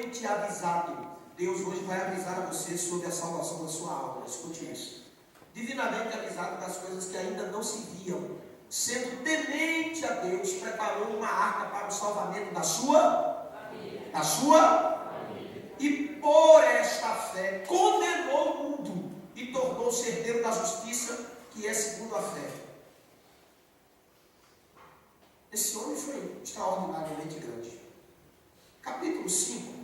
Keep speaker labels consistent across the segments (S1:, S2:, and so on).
S1: divinamente avisado. Deus hoje vai avisar a você sobre a salvação da sua alma. Escute isso. Divinamente avisado das coisas que ainda não se viam, sendo temente a Deus, preparou uma arca para o salvamento da sua família. E por esta fé condenou o mundo e tornou-se herdeiro da justiça, que é segundo a fé. Esse homem foi extraordinariamente grande. Capítulo 5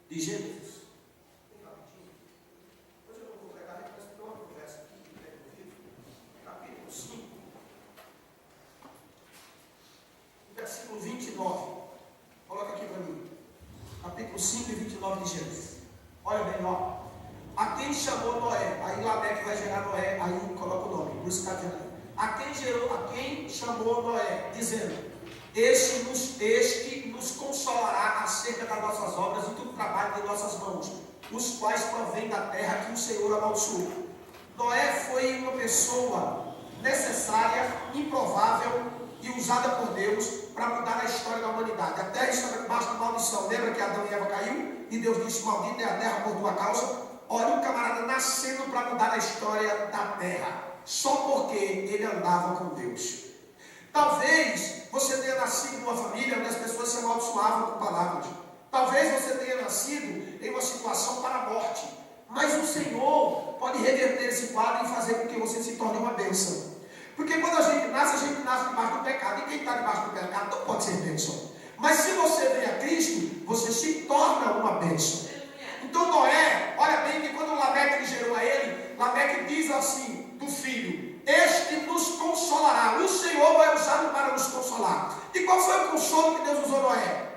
S1: de Gênesis. Bem rapidinho. Hoje eu não vou pregar, mas tem uma conversa aqui que tem ouvido. Capítulo 5, versículo 29. Coloca aqui para mim. Capítulo 5 e 29 de Gênesis. Olha bem, ó. A quem chamou Noé? Aí Lameque vai gerar Noé, aí coloca o nome. Por isso está dizendo aí. A quem chamou Noé, dizendo: Este nos consolará acerca das nossas obras e do trabalho de nossas mãos, os quais provêm da terra que o Senhor amaldiçoou. Noé foi uma pessoa necessária, improvável e usada por Deus para mudar a história da humanidade. A terra estava debaixo da maldição. Lembra que Adão e Eva caiu? E Deus disse: maldita é a terra por tua causa. Olha o camarada nascendo para mudar a história da terra, só porque ele andava com Deus. Talvez você tenha nascido numa família onde as pessoas se amaldiçoavam com palavras. Talvez você tenha nascido em uma situação para a morte. Mas o Senhor pode reverter esse quadro e fazer com que você se torne uma bênção. Porque quando a gente nasce debaixo do pecado. E quem está debaixo do pecado não pode ser bênção. Mas se você vem a Cristo, você se torna uma bênção. Então Noé, olha bem que quando Lameque gerou a ele, Lameque diz assim do filho: este nos consolará. O Senhor vai usá-lo para nos consolar. E qual foi o consolo que Deus usou Noé?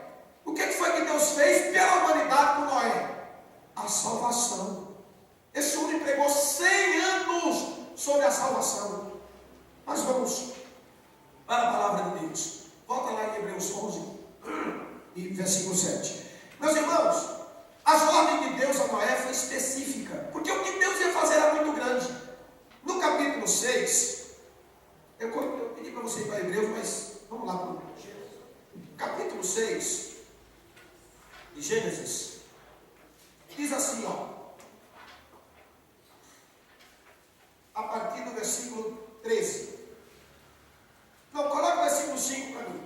S1: O que foi que Deus fez pela humanidade com Noé? A salvação. Esse homem pregou 100 anos sobre a salvação. Mas vamos para a palavra de Deus. Volta lá em Hebreus 11, e versículo 7. Meus irmãos, a ordem de Deus a Noé foi específica, porque o que Deus ia fazer era muito grande. No capítulo 6, eu pedi para você ir para Hebreus, mas vamos lá para o capítulo 6 de Gênesis. Diz assim, ó, a partir do versículo 13. Não, coloca o versículo 5 para mim.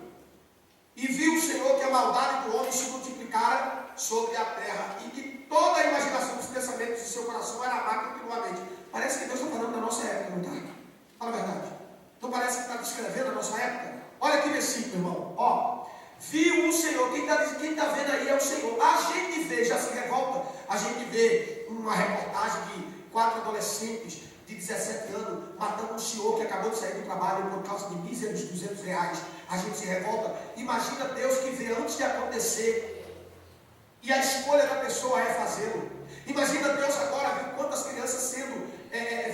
S1: E viu o Senhor que a maldade do homem se multiplicara sobre a terra, e que toda a imaginação dos pensamentos do seu coração era má continuamente. Parece que Deus está falando da nossa época, não está? Fala a verdade. Não parece que está descrevendo a nossa época? Olha que versículo, irmão. Ó, viu o Senhor, quem está vendo aí é o Senhor. A gente vê, já se revolta, a gente vê uma reportagem de 4 adolescentes de 17 anos matando um senhor que acabou de sair do trabalho por causa de míseros R$200. A gente se revolta. Imagina Deus que vê antes de acontecer, e a escolha da pessoa é fazê-lo. Imagina Deus agora, viu quantas crianças sendo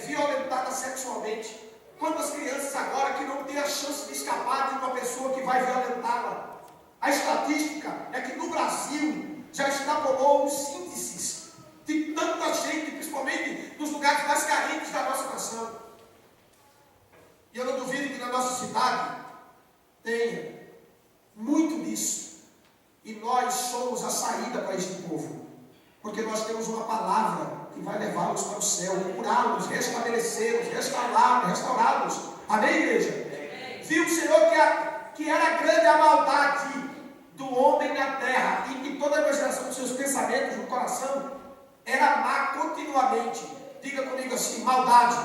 S1: violentadas sexualmente. Quantas crianças agora que não têm a chance de escapar de uma pessoa que vai violentá-la. A estatística é que no Brasil já extrapolou os índices de tanta gente, principalmente nos lugares mais carentes da nossa nação. E eu não duvido que na nossa cidade tenha muito disso. E nós somos a saída para este povo. Porque nós temos uma palavra que vai levá-los para o céu, curá-los, restabelecê-los, restaurá-los. Amém, igreja? Amém. Viu o Senhor que era grande a maldade do homem na terra, e que toda a imaginação dos seus pensamentos no coração era má continuamente. Diga comigo assim: maldade.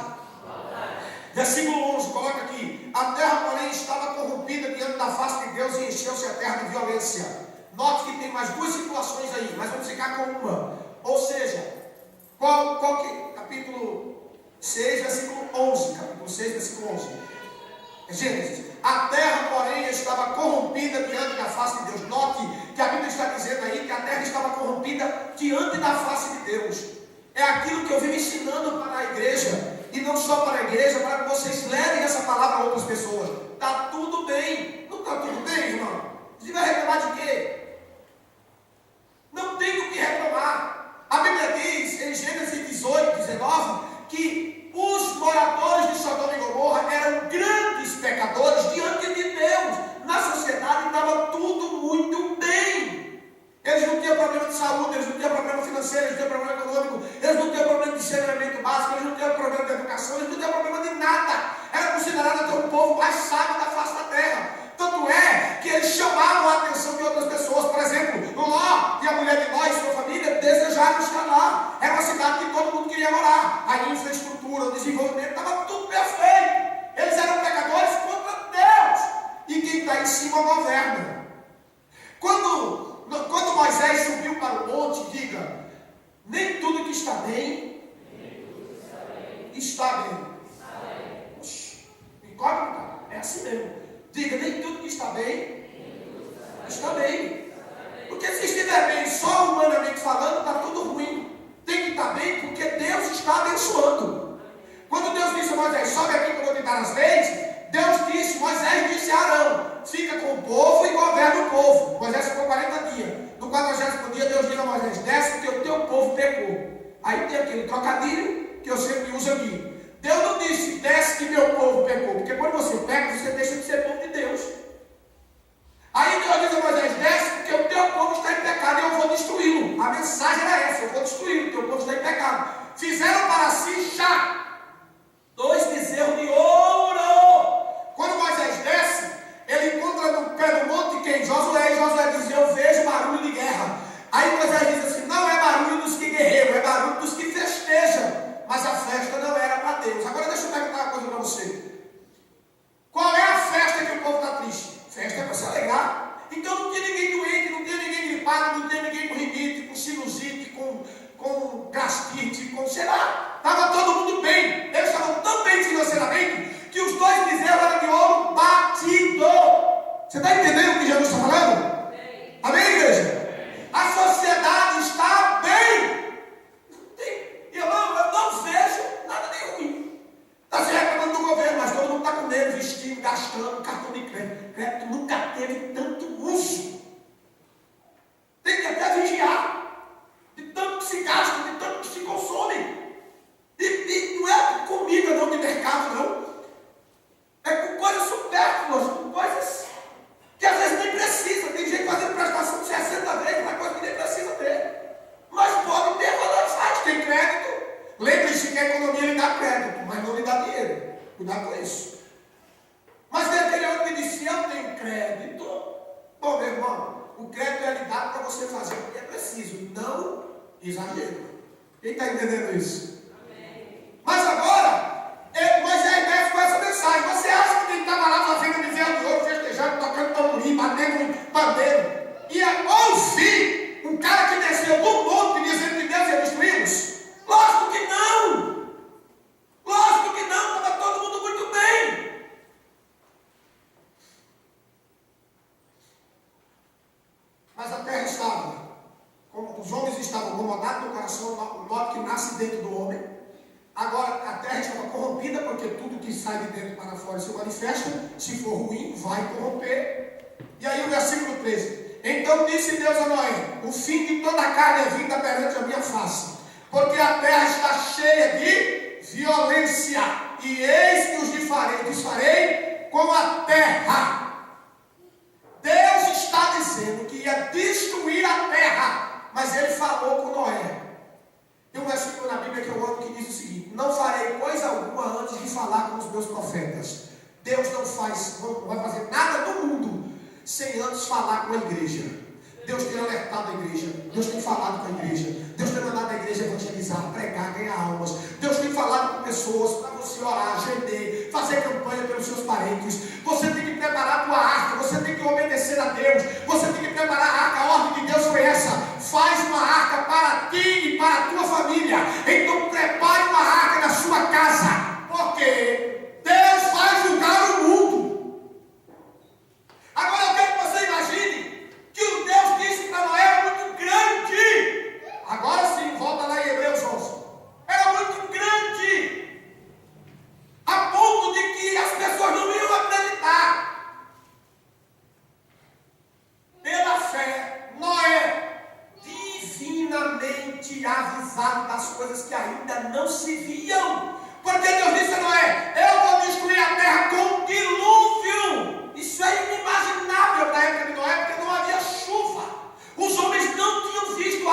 S1: Versículo 11, coloca aqui: a terra, porém, estava corrompida diante da face de Deus, e encheu-se a terra de violência. Note que tem mais duas situações aí, mas vamos ficar com uma. Ou seja, qual que? Capítulo 6, versículo 11. Capítulo 6, versículo 11. Gênesis. A terra, porém, estava corrompida diante da face de Deus. Note que a Bíblia está dizendo aí que a terra estava corrompida diante da face de Deus. É aquilo que eu venho ensinando para a igreja. E não só para a igreja, para que vocês levem essa palavra a outras pessoas. Está tudo bem. Não está tudo bem, irmão? Você vai reclamar de quê? Não tem do que reclamar. A Bíblia diz em Gênesis 18, 19, que os moradores de Sodoma e Gomorra eram grandes pecadores diante de Deus. Na sociedade estava tudo muito bem. de saúde, eles não tinham problema financeiro, eles não tinham problema econômico, eles não tinham problema de saneamento básico, eles não tinham problema de educação, eles não tinham problema de nada. Era considerado até o povo mais sábio da face da terra. Tanto é que eles chamavam a atenção de outras pessoas. Por exemplo, Ló e a mulher de Ló e sua família desejaram estar lá. Era uma cidade que todo mundo queria morar. A infraestrutura, o desenvolvimento, estava tudo perfeito. Eles eram pecadores contra Deus. E quem está em cima governa. Quando Moisés subiu para o monte, diga: nem tudo que está bem, está bem. Oxi, incógnita, é assim mesmo. Diga: nem tudo que está bem, está bem. Porque se estiver bem só humanamente falando, está tudo ruim. Tem que estar bem porque Deus está abençoando. Quando Deus disse a Moisés: sobe aqui que eu vou te dar as leis, Moisés disse a Arão: fica com o povo e governa o povo. Moisés ficou 40 dias. No 40º dia, Deus disse a Moisés: desce porque o teu povo pecou. Aí tem aquele trocadilho que eu sempre uso aqui. Deus não disse: desce que meu povo pecou, porque quando você peca, você deixa de ser povo de Deus. Aí Deus diz a Moisés: desce porque o teu povo está em pecado e eu vou destruí-lo. A mensagem era essa: eu vou destruí-lo, o teu povo está em pecado. Fizeram para si já 2 bezerros de ouro. Quando Moisés desce, ele encontra no pé do monte quem? Josué. E Josué diz: eu vejo barulho de guerra. Aí Moisés diz assim: não é barulho dos que guerreiam, é barulho dos que festejam. Mas a festa não era para Deus. Agora deixa eu perguntar uma coisa para você. Qual é a festa que o povo está triste? Festa é para se alegrar. Então não tinha ninguém doente, não tinha ninguém gripado, não tinha ninguém com rinite, com sinusite, com gastrite, com sei lá. Estava todo mundo bem. Eles estavam tão bem financeiramente que os 2 bezerros eram de ouro batido. Você está entendendo o que Jesus está falando? Amém, igreja? A sociedade está bem. Eu não vejo nada de ruim. Está se reclamando do governo, mas todo mundo está com medo, vestindo, gastando, cartão de crédito. Crédito nunca teve tanto uso. Tem que até vigiar. De tanto que se gasta, de tanto que se consome. E não é comida não, de mercado não. É com coisas supérfluas, com coisas que às vezes nem precisa. Tem gente fazendo prestação de 60 vezes, uma coisa que nem precisa ter. Mas pode ter valor, faz, tem crédito. Lembre-se que a economia lhe dá crédito, mas não lhe dá dinheiro. Cuidado com isso. Mas tem aquele outro que disse: eu tenho crédito. Bom, meu irmão, o crédito é lhe dado para você fazer o que é preciso, não exagero. Quem está entendendo isso? Mas agora, Moisés desce com essa mensagem. Você acha que ele estava lá fazendo bezerro de ouro, festejando, tocando tamborim, batendo pandeiro, ia ouvir um cara que desceu do monte dizendo que Deus ia destruí-los? Lógico que não! Lógico que não, estava todo mundo muito bem. Mas a terra estava, os homens estavam acomodados no coração, o modo que nasce dentro do homem. Agora a terra estava corrompida, porque tudo que sai de dentro para fora se manifesta. Se for ruim, vai corromper. E aí o versículo 13: então disse Deus a Noé: o fim de toda a carne é vinda perante a minha face, porque a terra está cheia de violência, e eis que os desfarei com a terra. Deus está dizendo que ia destruir a terra, mas ele falou com Noé. Tem um versículo na Bíblia que eu amo que diz o seguinte: não farei coisa alguma antes de falar com os meus profetas. Deus não vai fazer nada no mundo sem antes falar com a igreja. Deus tem alertado a igreja, Deus tem falado com a igreja, Deus tem mandado a igreja evangelizar, pregar, ganhar almas. Deus tem falado com pessoas para você orar, gemer, fazer campanha pelos seus parentes. Você tem que preparar a tua arca, você tem que obedecer a Deus, você tem que preparar a arca. A ordem de Deus foi essa: faz uma arca para ti e para a tua família. Então prepare uma arca na sua casa, porque Deus vai julgar o mundo. Agora eu quero que você imagine que o Deus disse para Noé era muito grande. Agora sim, volta lá em Hebreus 11. Era muito grande, a ponto de que as pessoas não iam acreditar. Pela fé, Noé, divinamente avisado das coisas que ainda não se viam. Porque Deus disse a Noé: eu vou destruir a terra com dilúvio. Isso é inimaginável para a época de Noé, porque não havia chuva. Os homens não tinham visto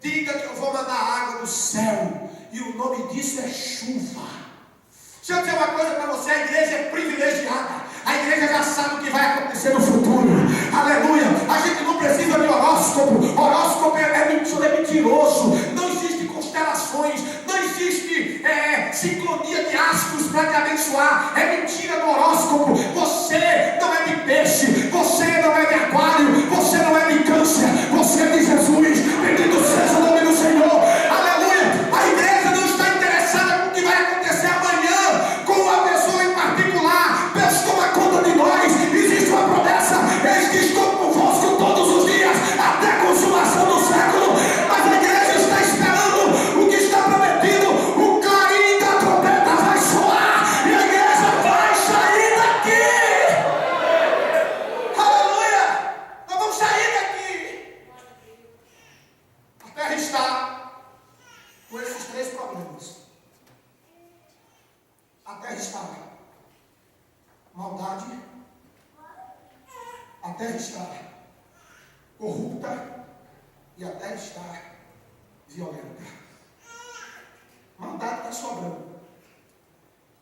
S1: Diga que eu vou mandar água do céu. E o nome disso é chuva. Deixa eu dizer uma coisa para você: a igreja é privilegiada. A igreja já sabe o que vai acontecer no futuro. Aleluia. A gente não precisa de horóscopo. Horóscopo é mentiroso. Não existe constelações. Não existe sincronia de astros para te abençoar. É mentira do horóscopo. Você não é de peixe. Você não é de aquário. Você não é de câncer. Você é de Jesus. Bendito seja o nome do Senhor. Aleluia. A igreja não está interessada com o que vai acontecer amanhã com uma pessoa em particular. Deus toma conta de nós. Existe uma promessa: eis que estou convosco todos os dias até a consumação do século. Mas a igreja está esperando o que está prometido. O clarim da trombeta vai soar e a igreja vai sair daqui. Aleluia. Nós vamos sair daqui. A terra está com esses 3 problemas. A terra está maldade, a terra está corrupta e a terra está violenta. Maldade está sobrando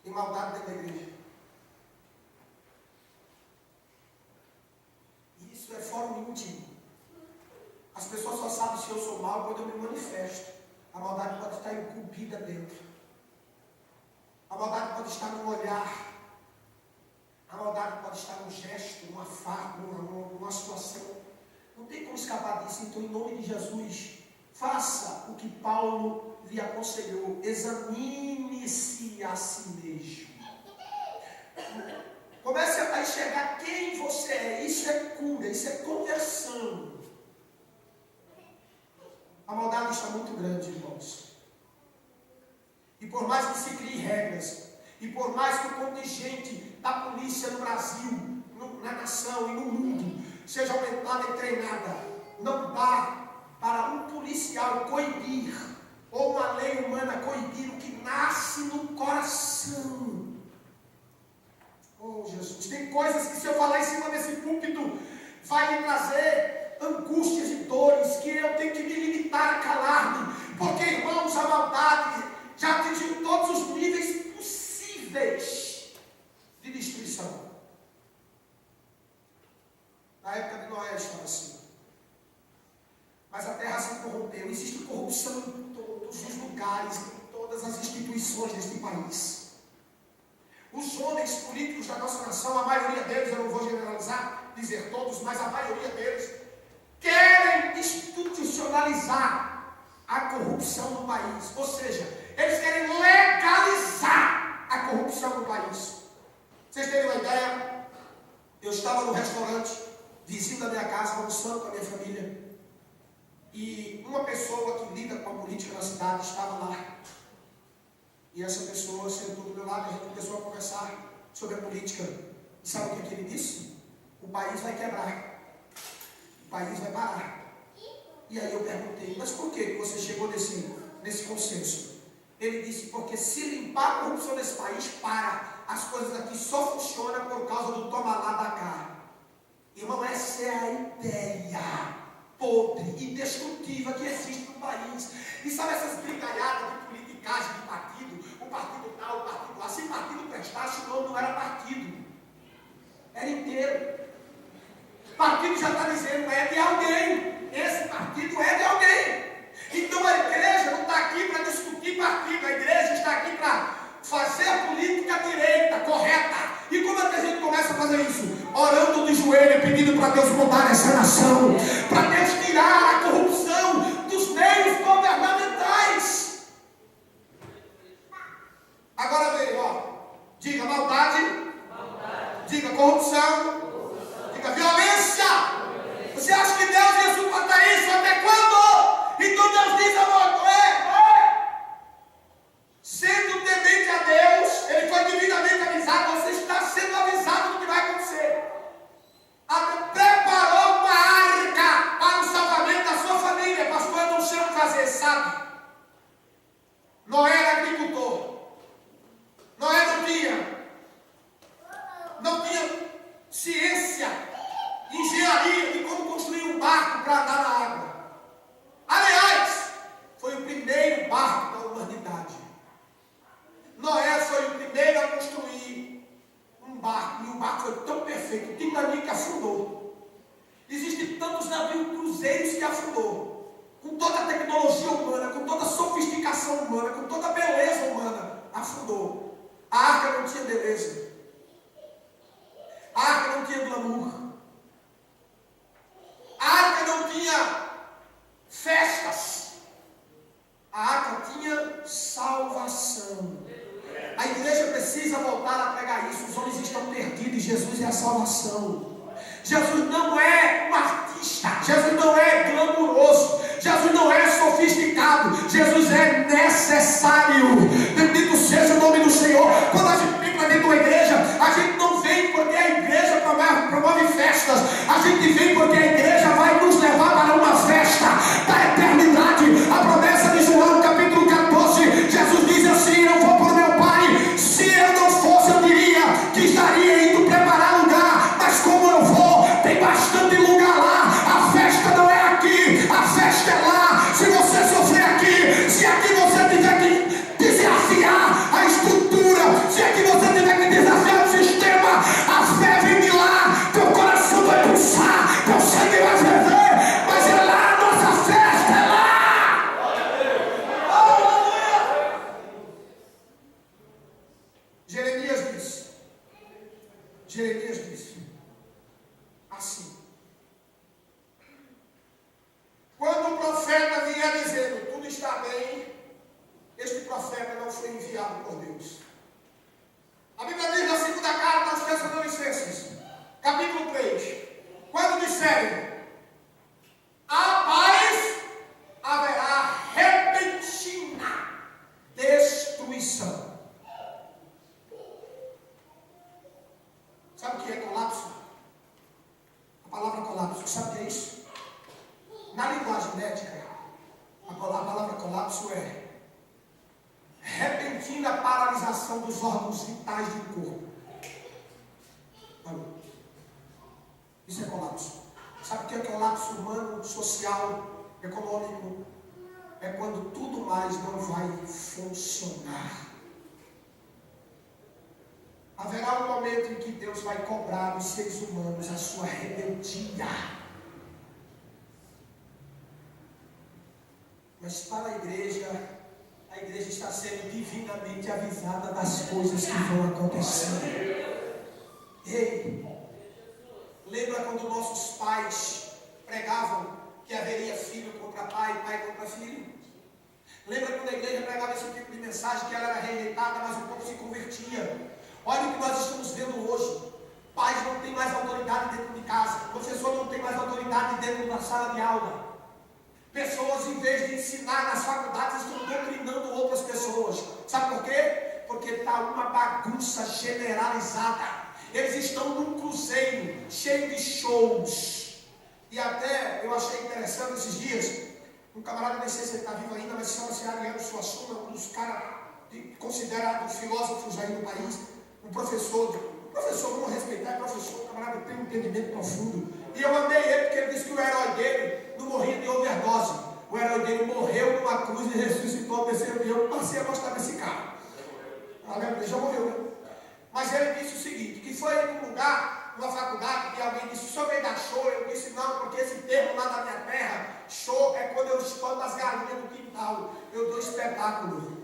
S1: e maldade dentro da igreja. E isso é fórum íntimo. As pessoas só sabem se eu sou mau quando eu me manifesto. A maldade pode estar incumbida dentro. A maldade pode estar no olhar. A maldade pode estar num gesto, numa farda, numa situação. Não tem como escapar disso. Então, em nome de Jesus, faça o que Paulo lhe aconselhou. Examine-se a si mesmo. Comece a enxergar quem você é. Isso é cura, isso é conversão. A maldade está muito grande, irmãos. E por mais que se crie regras, e por mais que o contingente da polícia no Brasil, na nação e no mundo seja aumentada e treinada, não dá para um policial coibir, ou uma lei humana coibir o que nasce no coração. Oh, Jesus, tem coisas que se eu falar em cima desse púlpito, vai me trazer angústias e dores, que eu tenho que me limitar a calar-me, porque, irmãos, a maldade já atingiu todos os níveis possíveis de destruição. Na época de Noé estava assim. Mas a terra se corrompeu. Existe corrupção em todos os lugares, em todas as instituições deste país. Os homens políticos da nossa nação, a maioria deles, eu não vou generalizar, dizer todos, mas a maioria deles, querem institucionalizar a corrupção no país. Ou seja, eles querem legalizar a corrupção no país. Vocês terem uma ideia? Eu estava no restaurante, vizinho da minha casa, almoçando com a minha família. E uma pessoa que lida com a política na cidade estava lá. E essa pessoa sentou do meu lado e a gente começou a conversar sobre a política. E sabe o que ele disse? O país vai quebrar. O país vai parar. E aí eu perguntei, mas por que você chegou nesse consenso? Ele disse, porque se limpar a corrupção desse país, para. As coisas aqui só funcionam por causa do toma lá da cá. Irmão, essa é a ideia podre e destrutiva que existe no país. E sabe essas brincalhadas de politicagem de partido? O partido tal, o partido lá. Se o partido prestasse, o nome não era partido. Era inteiro. O partido já está dizendo, é de alguém. Esse partido é de alguém. Então a igreja não está aqui para discutir partido. A igreja está aqui para fazer a política direita, correta. E como é que a gente começa a fazer isso? Orando de joelho, pedindo para Deus mudar essa nação, para Deus tirar a corrupção dos meios governamentais. Agora veja, ó, diga maldade, diga corrupção, diga violência. Você acha que Deus ia suportar isso até quando? Então Deus diz a Noé, sendo temente a Deus, ele foi devidamente avisado, você está sendo avisado do que vai acontecer. Preparou uma arca para o salvamento da sua família. Pastor, eu não sei o que fazer, sabe? Noé era agricultor. Noé não tinha ciência, engenharia de como construir um barco para andar na água. Aliás, embarcação humana, com toda a beleza humana, afundou. A arca não tinha beleza. A arca não tinha glamour. A arca não tinha festas. A arca tinha salvação. A igreja precisa voltar a pregar isso. Os homens estão perdidos e Jesus é a salvação. Jesus não é um artista. Jesus não é glamuroso. Jesus não é sofisticado. Jesus é necessário. Bendito seja o nome do Senhor. Quando a gente vem para dentro da igreja, a gente não vem porque a igreja promove festas. A gente vem porque a igreja vai nos levar para uma festa da eternidade. A promessa de João capítulo 14, Jesus diz assim: eu vou para o meu Pai. Se eu não fosse, eu diria que estaria indo preparar lugar. Mas como eu vou, tem bastante lugar lá. A festa não é aqui, a festa é lá. Se você sofrer aqui, se aqui você tiver que desafiar a estrutura, se aqui você tiver que desafiar o sistema, a fé vem de lá. Teu coração vai pulsar, teu sangue vai ferver, mas é lá, a nossa festa é lá. Jeremias disse assim: quando o profeta vier dizendo tudo está bem, este profeta não foi enviado por Deus. A Bíblia diz na segunda carta aos Tessalonicenses, capítulo 3, quando disserem a paz, haverá repentina destruição. Sabe o que é colapso? A palavra colapso, sabe o que é isso? Na linguagem médica, a palavra colapso é repentina paralisação dos órgãos vitais do corpo. Isso é colapso. Sabe o que é colapso humano, social, econômico? É quando tudo mais não vai funcionar. Haverá um momento em que Deus vai cobrar dos seres humanos a sua rebeldia. Mas para a igreja está sendo divinamente avisada das coisas que vão acontecer. Ei, lembra quando nossos pais pregavam que haveria filho contra pai, pai contra filho? Lembra quando a igreja pregava esse tipo de mensagem, que ela era rejeitada, mas o povo se convertia? Olha o que nós estamos vendo hoje. Pais não têm mais autoridade dentro de casa. Professor não tem mais autoridade dentro da sala de aula. Pessoas, em vez de ensinar nas faculdades, estão doutrinando outras pessoas. Sabe por quê? Porque está uma bagunça generalizada. Eles estão num cruzeiro cheio de shows. E até eu achei interessante esses dias, um camarada, nem sei se ele está vivo ainda, mas chama-se Ariano Suassuna, um dos caras considerados filósofos aí no país. Um professor, vamos respeitar, é professor, o camarada tem um entendimento profundo. E eu amei ele porque ele disse que o herói dele não morria de overdose. O herói dele morreu numa cruz e ressuscitou ao terceiro dia. Eu passei a gostar desse cara. Ele já morreu, né? Mas ele disse o seguinte, que foi em um lugar, numa faculdade, que alguém disse, o senhor veio dar show? Eu disse, não, porque esse termo lá da minha terra, show, é quando eu espanto as galinhas do quintal. Eu dou espetáculo.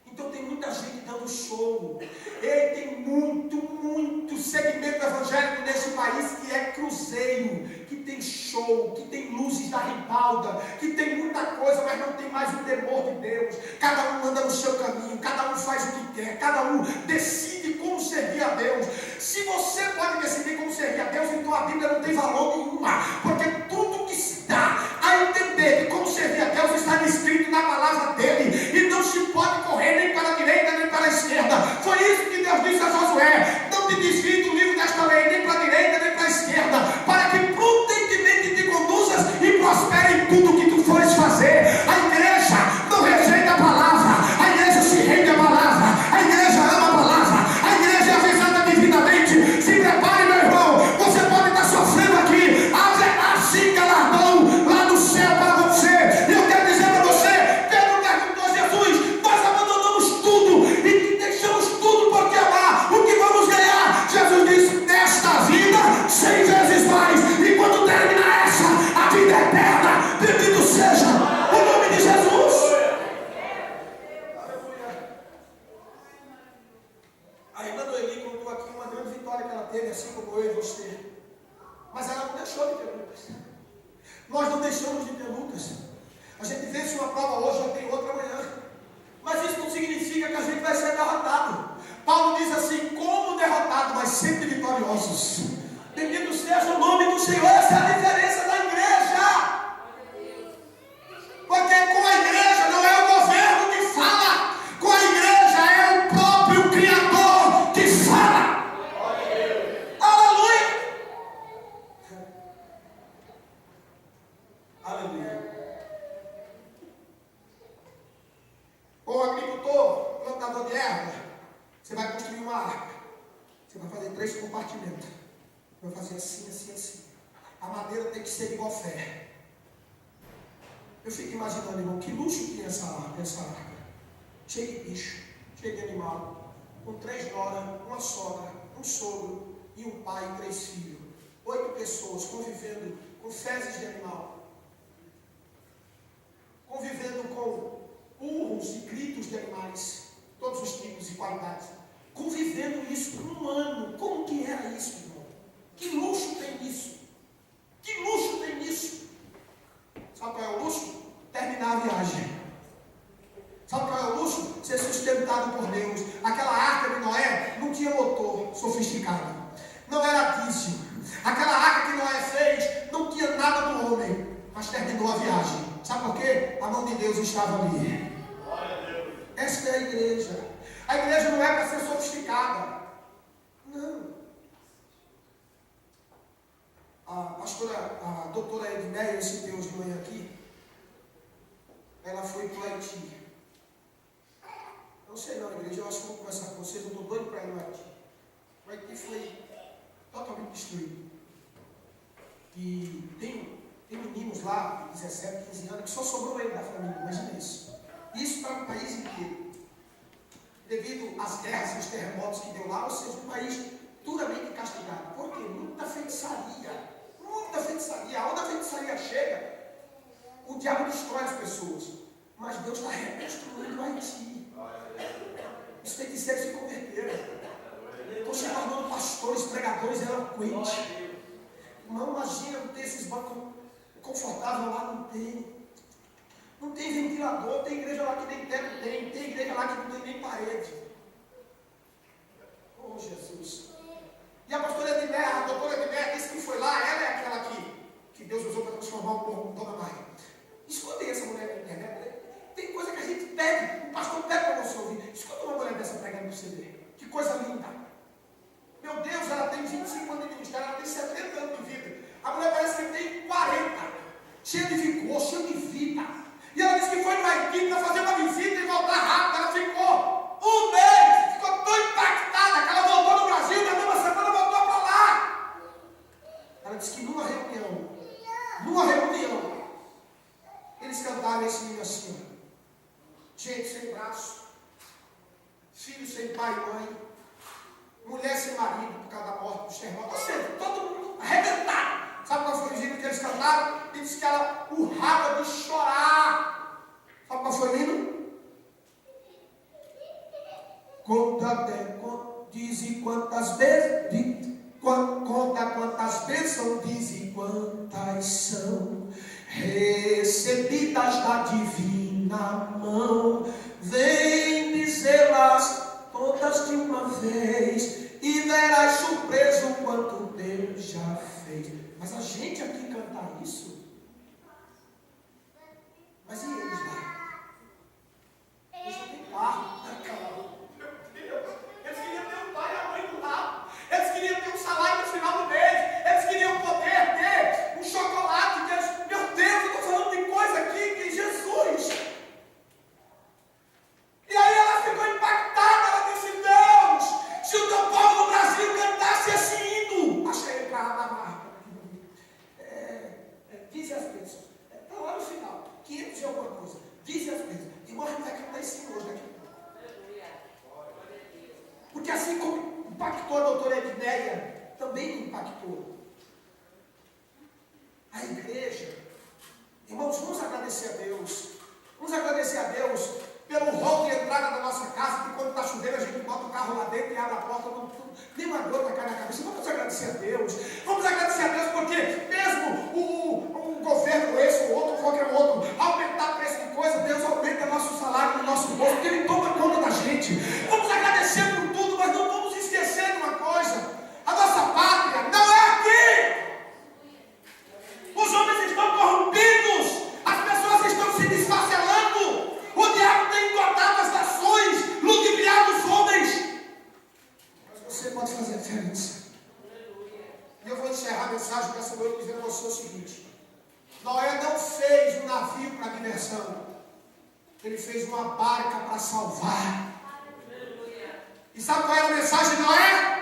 S1: Então tem muita gente dando show. E tem muito segmento evangélico nesse país que é cruzeiro, que tem show, que tem luzes da ribalda, que tem muita coisa, mas não tem mais o temor de Deus. Cada um anda no seu caminho, cada um faz o que quer, cada um decide como servir a Deus. Se você pode decidir como servir a Deus, então a Bíblia não tem valor nenhuma, porque tudo que se dá a entender de como servir a Deus está escrito na palavra dele, e não se pode correr nem para a direita nem para a esquerda. Foi isso que Deus disse a Josué: não te desvie do livro desta lei, nem para a direita nem para a esquerda, para que prudentemente te conduzas e prospere em tudo que tu fores fazer. A igreja não rejeita a palavra, a igreja se rende à palavra, a igreja ama a palavra, a igreja é avisada divinamente. Se prepare, meu irmão, você pode estar sofrendo aqui, haverá sim galardão lá no céu para você. E eu quero dizer para você, Pedro perguntou a Jesus: nós abandonamos tudo e deixamos tudo por te amar, o que vamos ganhar? Jesus Nós não deixamos de ter lutas. A gente vence uma prova hoje, já tem outra amanhã. Mas isso não significa que a gente vai ser derrotado. Paulo diz assim: como derrotado, mas sempre vitoriosos. Bendito seja o nome do Senhor. Essa é a diferença da igreja. Porque com a igreja não é o governo que fala. Com a igreja é o próprio Criador que fala. Aleluia. Aleluia. O agricultor, plantador de erva, você vai construir uma arca. Você vai fazer 3 compartimentos. Vai fazer assim, assim, assim. A madeira tem que ser igual ferro. Eu fico imaginando, irmão, que luxo tinha essa arca. Cheio de bicho, cheio de animal. Com 3 noras, uma sogra, um sogro e um pai e 3 filhos. 8 pessoas convivendo com fezes de animal. Convivendo com urros e gritos de animais, todos os tipos e qualidades, convivendo isso por um ano. Como que era isso, irmão? Que luxo tem nisso? Que luxo tem nisso? Sabe qual é o luxo? Terminar a viagem. Sabe qual é o luxo? Ser sustentado por Deus. Aquela arca de Noé não tinha motor sofisticado, não era diesel. Aquela arca que Noé fez não tinha nada do homem, mas terminou a viagem. Sabe por quê? A mão de Deus estava ali. Esta é a igreja. A igreja não é para ser sofisticada. Não. A doutora Edneia, eu citei hoje de manhã aqui, ela foi para o Haiti. Não sei não, igreja, eu acho que vou conversar com vocês, eu estou doido para ir no Haiti. O Haiti foi totalmente destruído. E tem meninos lá, de 17, 15 anos, que só sobrou ele da família, imagina isso. Isso para um país inteiro. Devido às guerras e os terremotos que deu lá, ou seja, um país duramente castigado. Por quê? Muita feitiçaria. Muita feitiçaria. Onde a feitiçaria chega, o diabo destrói as pessoas. Mas Deus está reconstruindo o Haiti. Os feiticeiros se converteram. Estão se tornando pastores, pregadores eloquentes. Irmão, imagina não ter esses bancos confortáveis lá, não tem. Não tem ventilador, tem igreja lá que nem teto tem igreja lá que não tem nem parede. Oh, Jesus. E a pastora Edneia, a doutora Edneia disse que foi lá, ela é aquela que Deus usou para transformar o povo em Dona Maria. Escutei essa mulher na internet. Tem coisa que a gente pede, o pastor pede para você ouvir. Escuta uma mulher dessa pregando no CD. Que coisa linda. Meu Deus, ela tem 25 anos de ministério, ela tem 70 anos de vida. A mulher parece que tem 40. Cheia de vigor, cheia de vida. E ela disse que foi no Haiti para fazer uma visita e voltar rápido. Ela ficou um mês, ficou tão impactada que ela voltou no Brasil, na mesma semana voltou para lá. Ela disse que numa reunião, eles cantaram esse hino assim: gente sem braço, filho sem pai e mãe, mulher sem marido por causa da morte dos terremotos, ou seja, todo mundo arrebentado. Sabe qual foi o hino que eles cantaram? Ele disse que ela urrava de chorar. Sabe qual foi o hino? Dize quantas vezes, conta quantas bênçãos, dize quantas são recebidas da divina mão. Vem dizê-las todas de uma vez e verás surpreso quanto Deus já fez. Mas a gente aqui cantar isso? Mas e eles lá? Eles não têm carro. Meu Deus. Eles queriam ter um pai e a mãe do lado. Eles queriam ter um salário no final do mês. Eles queriam poder ter um chocolate. Meu Deus, eu estou falando de coisa aqui que Jesus. E aí ela ficou impactada. Ela disse: Deus, se o teu povo no Brasil cantasse esse hino. Achei para lá. Dize as bênçãos. Está lá no final. 500 e alguma coisa. Dize as bênçãos. Irmão, a gente vai cantar esse hino hoje daqui a pouco. Porque assim como impactou a doutora Edneia, também impactou a igreja. Irmãos, vamos agradecer a Deus. Vamos agradecer a Deus pelo hall de entrada da nossa casa, que quando está chovendo a gente bota o carro lá dentro e abre a porta, nem uma gota cai na cabeça. Vamos agradecer a Deus. Vamos agradecer a Deus porque mesmo o governo navio para diversão. Ele fez uma barca para salvar. E sabe qual era a mensagem de Noé?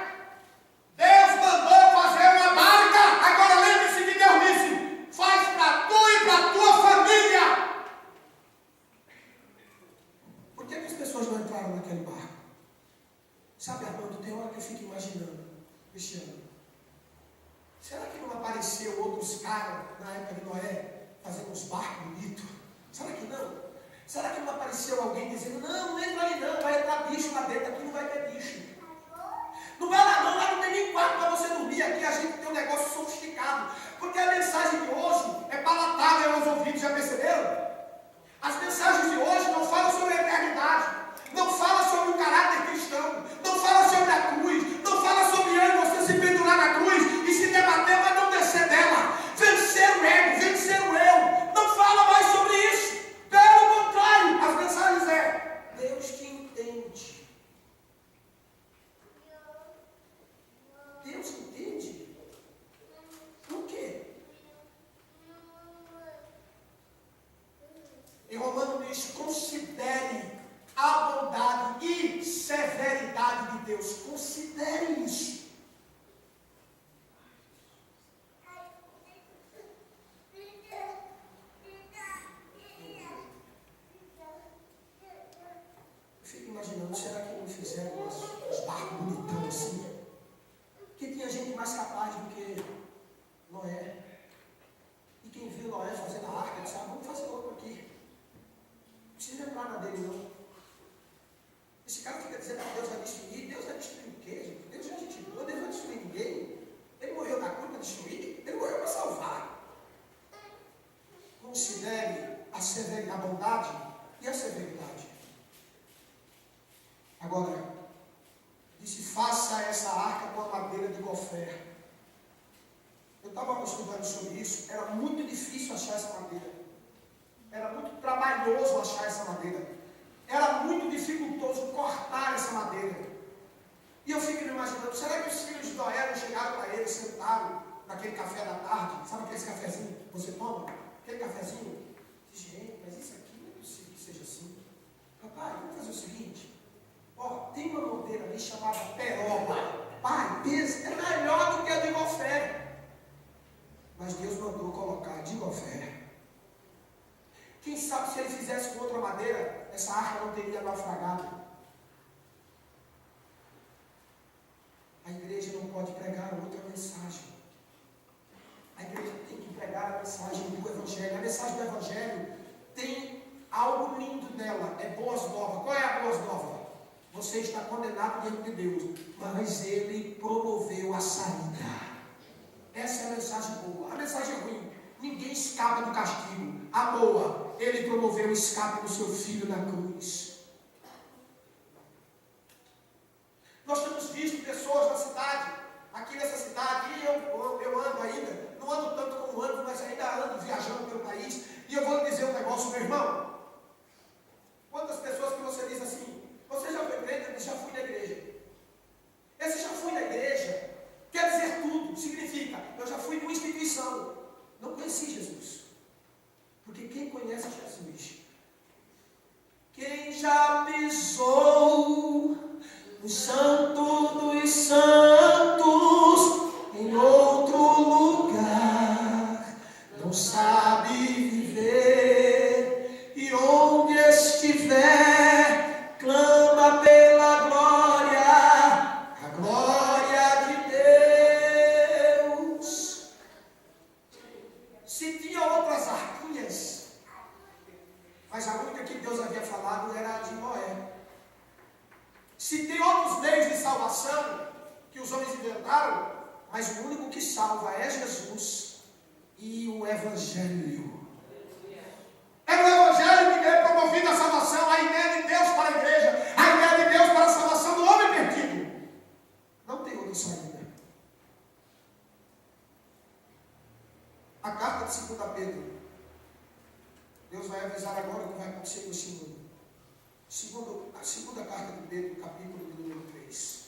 S1: Deus mandou fazer uma barca. Agora lembre-se que Deus disse: faz para tu e para tua família. Por que as pessoas não entraram naquele barco? Sabe, Armando, tem hora que eu fico imaginando, Cristiano, será que não apareceu outros caras na época de Noé fazendo uns barcos bonitos? Será que não? Será que não apareceu alguém dizendo: não entra ali não, vai entrar bicho lá dentro, aqui não vai ter bicho. Não vai lá não, lá não tem nem quarto para você dormir, aqui a gente tem um negócio sofisticado. Porque a mensagem de hoje é palatável aos ouvidos, já perceberam? As mensagens de hoje não falam sobre a eternidade, não falam sobre o caráter cristão, não falam sobre a cruz, não falam sobre você se pendurar na cruz e se debater, mas não descer dela, vencer o ego, vencer o eu, não fala mais sobre isso. Pelo contrário, as mensagens é: Deus te entende. Deus entende. O quê? Em Romanos diz: considere a bondade e severidade de Deus. Considere isso. Eu fico imaginando, será que não fizeram os barcos bonitão assim? Porque tinha gente mais capaz do que Noé. E quem viu Noé fazendo a arca disse: vamos fazer outro aqui. Não precisa entrar na dele não. Esse cara fica dizendo que Deus vai destruir. Deus vai destruir o quê, gente? Deus já destruiu, Deus não vai destruir ninguém. Ele morreu na cruz para destruir, ele morreu para salvar. Considere a bondade e a severidade. Agora, disse: faça essa arca com a madeira de gofer. Eu estava estudando sobre isso, era muito difícil achar essa madeira. Era muito trabalhoso achar essa madeira. Era muito dificultoso cortar essa madeira. E eu fico me imaginando, será que os filhos de Noé não chegaram para ele, sentaram naquele café da tarde? Sabe aquele cafezinho que você toma? Aquele cafezinho? Diz: gente, mas isso aqui não é possível que seja assim. Papai, vamos fazer o seguinte. Ó, tem uma madeira ali chamada peroba. Pai, pensa, é melhor do que a de gofer. Mas Deus mandou colocar de gofer. Quem sabe se ele fizesse com outra madeira, essa arca não teria naufragado. A igreja não pode pregar outra mensagem. A igreja tem que pregar a mensagem do Evangelho. A mensagem do Evangelho tem algo lindo nela. É boas novas. Qual é a boas novas? Você está condenado diante de Deus, mas Ele promoveu a saída. Essa é a mensagem boa. A mensagem ruim: ninguém escapa do castigo. A boa: Ele promoveu o escape do seu filho na cruz. Nós temos visto pessoas na cidade, aqui nessa cidade, e eu ando ainda, não ando tanto como ando, mas ainda ando viajando pelo país, e eu vou lhe dizer um negócio, meu irmão. Quantas pessoas que você diz assim: você já foi crente? Eu já fui na igreja. Esse já fui na igreja quer dizer tudo. Significa: eu já fui numa instituição, não conheci Jesus. Porque quem conhece Jesus, quem já pisou no santo dos santos, em outro lugar, não sabe viver, e onde estiver, clama pela glória, a glória de Deus. Se tinha outras arquinhas, mas a única que Deus havia falado era a de Noé. Se tem outros meios de salvação que os homens inventaram, mas o único que salva é Jesus e o Evangelho. É o Evangelho que é promovido a salvação, a ideia de Deus para a igreja, a ideia de Deus para a salvação do homem perdido. Não tem outra saída. A carta de 2 Pedro, Deus vai avisar agora o que vai acontecer com esse mundo. A segunda carta de Pedro, capítulo de número 3.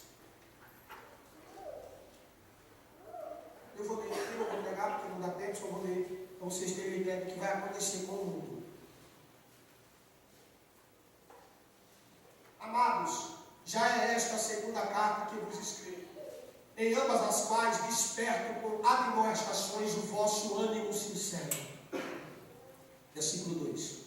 S1: Eu vou ler aqui, não vou pegar porque não dá tempo, só vou ler Para vocês terem ideia do que vai acontecer com o mundo. Amados, já é esta a segunda carta que eu vos escrevo, em ambas as quais desperto com admoestações o vosso ânimo sincero. Versículo 2.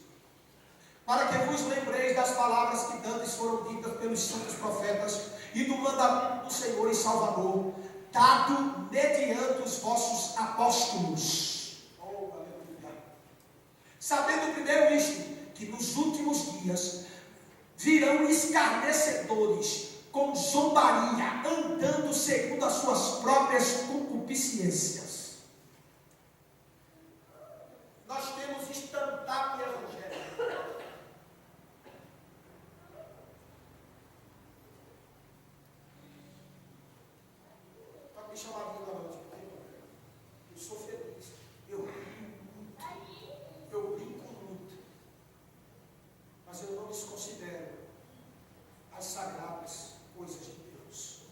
S1: Para que vos lembreis das palavras que dantes foram ditas pelos santos profetas e do mandamento do Senhor e Salvador, dado mediante os vossos apóstolos. Oh, aleluia. Sabendo primeiro isto, que nos últimos dias virão escarnecedores com zombaria, andando segundo as suas próprias concupiscências. Nós temos stand-up evangélico. Pode me chamar de ignorante, não tem problema. Eu sou feliz. Eu rio muito. Eu brinco muito. Mas eu não desconsidero as sagradas coisas de Deus.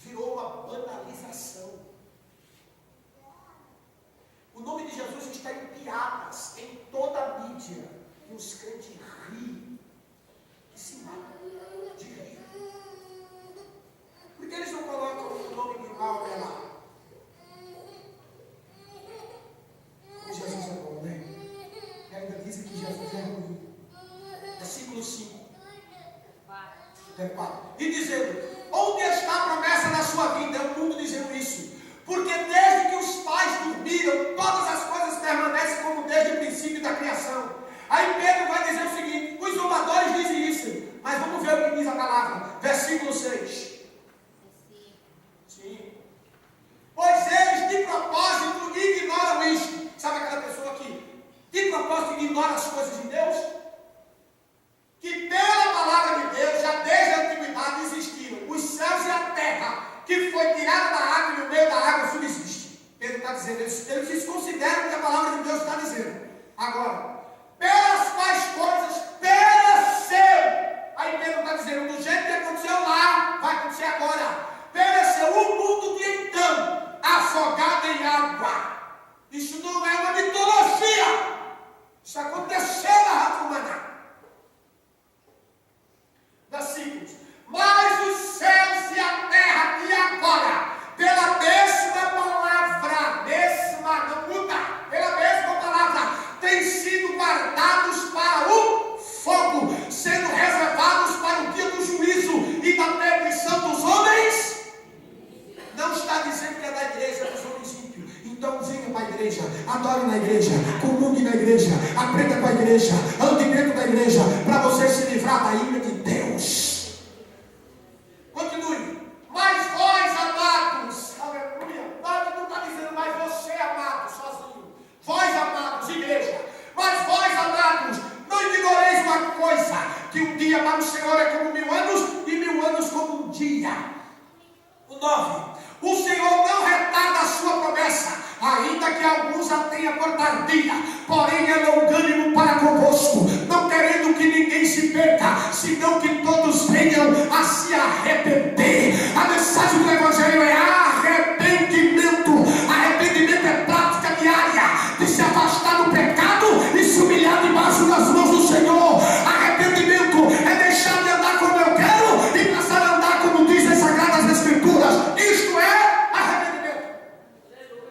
S1: Virou uma banalização. O nome de Jesus está em piadas, em toda a mídia. E os crentes riem e se matam de rir. Por que eles não colocam o nome de Maomé lá? Jesus é bom, né? E ainda dizem que Jesus é ruim. Versículo 5. E dizendo: onde está a promessa da sua vida? É o mundo dizendo isso. Porque desde que os pais dormiram, todas as coisas permanecem como desde o princípio da criação. Aí Pedro vai dizer o seguinte: os zombadores dizem isso. Mas vamos ver o que diz a palavra. Versículo 6. Sim. Pois eles de propósito ignoram isto. Sabe aquela pessoa que de propósito ignora as coisas de Deus? Que pela palavra de Deus, já desde a antiguidade existiram os céus e a terra, que foi tirada da água e no meio da água subsiste. Pedro está dizendo, eles desconsideram que a palavra de Deus está dizendo. Agora, pelas quais coisas pereceu. Aí Pedro está dizendo, do jeito que aconteceu lá, vai acontecer agora. Pereceu o mundo de então, afogado em água. Isso não é uma mitologia. Isso aconteceu na raça humana. Versículos. Mas os céus e a terra, e agora, pela mesma palavra, não muda, pela mesma palavra, têm sido guardados para o fogo, sendo reservados para o dia do juízo e da perdição dos homens. Não está dizendo que é da igreja dos homens ímpios. Então venha para a igreja, adore na igreja, comungue na igreja, aprenda com a igreja, ande dentro da igreja, para você se livrar da ira de Deus. Continue. Mas vós, amados, aleluia, não está dizendo mais você, amado, sozinho. Vós, amados, igreja, mas vós, amados, não ignoreis uma coisa, que um dia para o Senhor é como 1000 anos, e 1000 anos como um dia. O 9. O Senhor não retarda a sua promessa, ainda que alguns a tenham por tardia, porém é longânimo para convosco, não querendo que ninguém se perca, senão que todos venham a se arrepender. A mensagem do Evangelho é arrependimento. Arrependimento é prática diária de se afastar do pecado e se humilhar debaixo das mãos do Senhor. Arrependimento é deixar de andar como eu quero e passar a andar como diz as Sagradas Escrituras. Isto é arrependimento.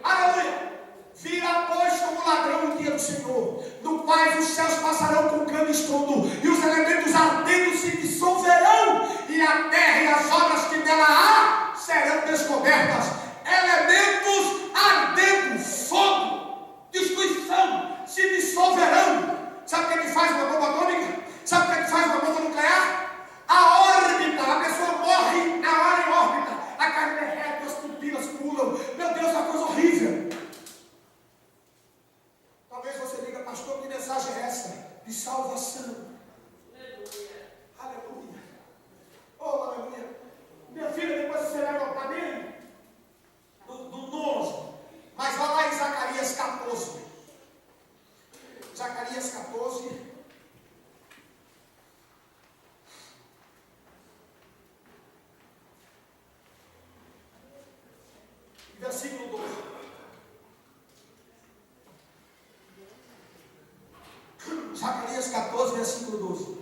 S1: Aleluia. Virá, pois, como ladrão o dia do Senhor, no qual os céus passarão com grande estrondo, e os elementos ardendo se dissolverão, e a terra e as obras que nela há serão descobertas. Elementos ardendo, fogo, destruição, se dissolverão. Sabe o que faz uma bomba atômica? Sabe o que faz uma bomba nuclear? A órbita, a pessoa morre na hora em órbita, a carne derrete, as pupilas pulam. Meu Deus, é uma coisa horrível. Talvez você diga, pastor, que mensagem é essa? De salvação. Aleluia. Aleluia. Oh, aleluia. Minha filha, depois você vai voltar nele. Do 11. Mas vai lá em Zacarias 14. Zacarias 14. Versículo 12. versículo 12.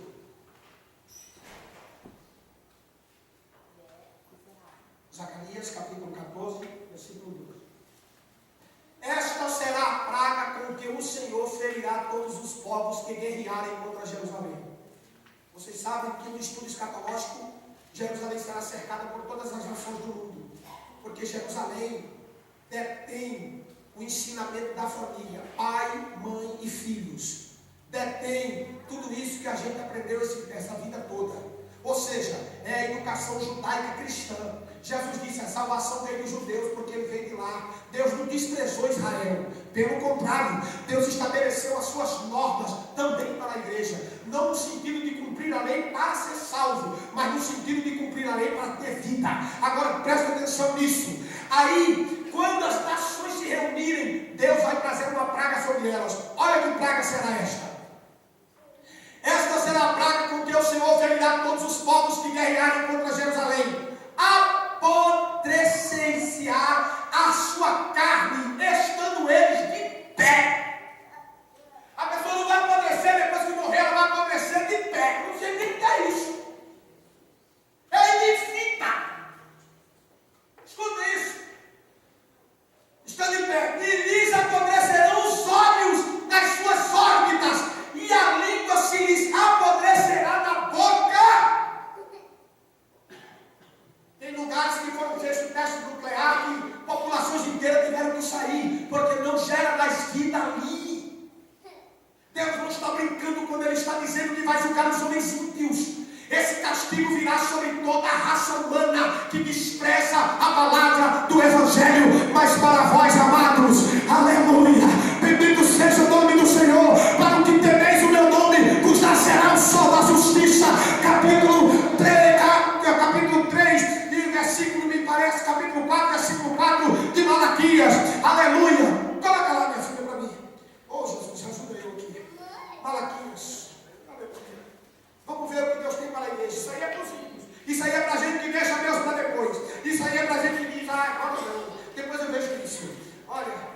S1: Zacarias, capítulo 14, versículo 12. Esta será a praga com que o Senhor ferirá todos os povos que guerrearem contra Jerusalém. Vocês sabem que no estudo escatológico, Jerusalém será cercada por todas as nações do mundo, porque Jerusalém detém o ensinamento da família, pai, mãe e filhos. Detém tudo isso que a gente aprendeu essa vida toda. Ou seja, é a educação judaica cristã. Jesus disse, a salvação veio dos judeus porque ele veio de lá. Deus não desprezou Israel. Pelo contrário, Deus estabeleceu as suas normas também para a igreja. Não no sentido de cumprir a lei para ser salvo, mas no sentido de cumprir a lei para ter vida. Agora presta atenção nisso. Aí, quando as nações se reunirem, Deus vai trazer uma praga sobre elas. Olha que praga será esta. Esta será a praga com que o Senhor ferirá todos os povos que guerrearem contra Jerusalém. Apodrecer-se-á a sua carne, estando eles de pé. A pessoa não vai apodrecer depois que morrer, ela vai apodrecer de pé. Não sei nem o que é isso. É infinita. Escuta isso. Está de pé. E lhes apodrecerão os olhos nas suas órbitas, e a língua se lhes apodrecerá na boca. Tem lugares que foram feitos testes nucleares que populações inteiras tiveram que sair, porque não gera mais vida ali. Deus não está brincando quando Ele está dizendo que vai julgar os homens ímpios. Esse castigo virá sobre toda a raça humana que despreza a palavra do Evangelho. Mas para vós, amados, aleluia, bendito seja o nome do Senhor, para o que temeis o meu nome, vos nascerá o sol da justiça. Capítulo 3, versículo, me parece, capítulo 4, versículo 4 de Malaquias. Aleluia. Coloca lá, minha filha, para mim. Oh, Jesus, ajuda eu aqui. Malaquias. Vamos ver o que Deus tem para a igreja. Isso aí é para os ímpios. Isso aí é para a gente que deixa Deus para depois. Isso aí é para a gente que diz, agora não. Depois eu vejo isso. Olha.